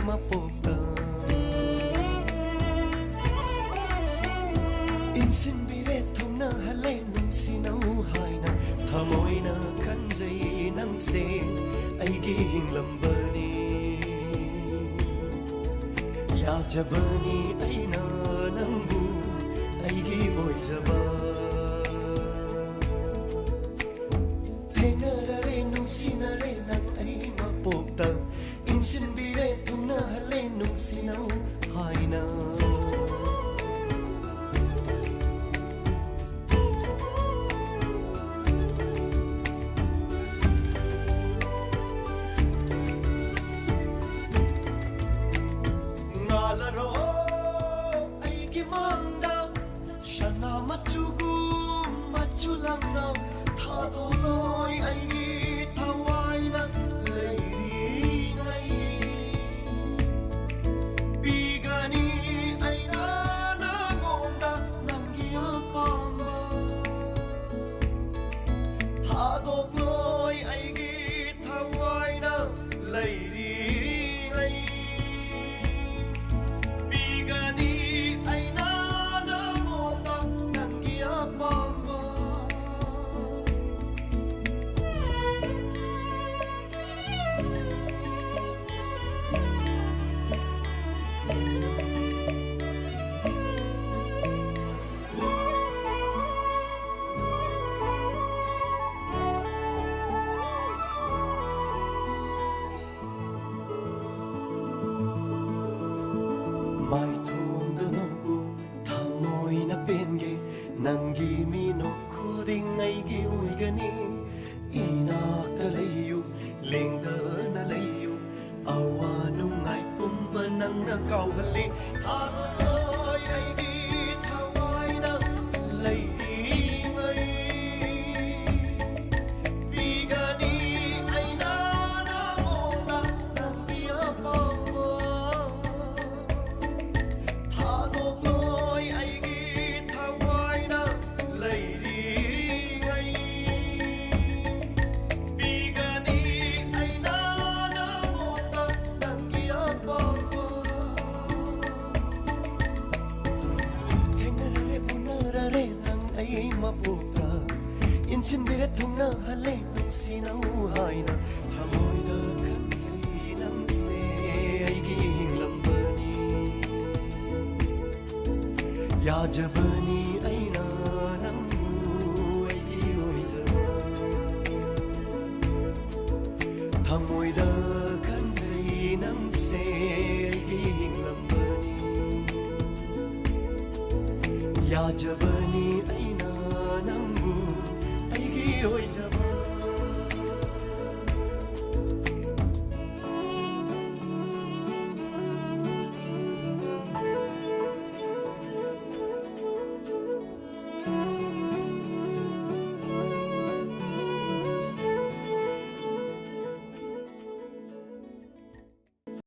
mapokta insin bire thongna halai nung sinau haina thamoina khanjai nang se aigi hinglambani yajabani aina nangbu aigi oizaba thenarare nung sinare nang ai mapokta insin bire thongna halai nung sinau haina Langna thado noi aigi thawaina leiri ngai bigani aina na ngonda nangia pamba thado noi aigi thawaina leiri ngai bigani aina na ngonda nangia pamba mai thong do no bu thamoi na pen ge nangi mi no khuding ai gi ui gani ina ta layu leng da na layu awa nu ngai pum ba nang na kau hali tha oi ai gi thawai na lai ngai bigani ai na na monda nang bia pa mapokta insin bire thongna halai nung sinau haina thamoida khanjai nang se aigi hinglambani yajabani aina nangbu aigi oizaba thamoida khanjai nang se aigi hinglambani yajabani aina nangbu aigi oizaba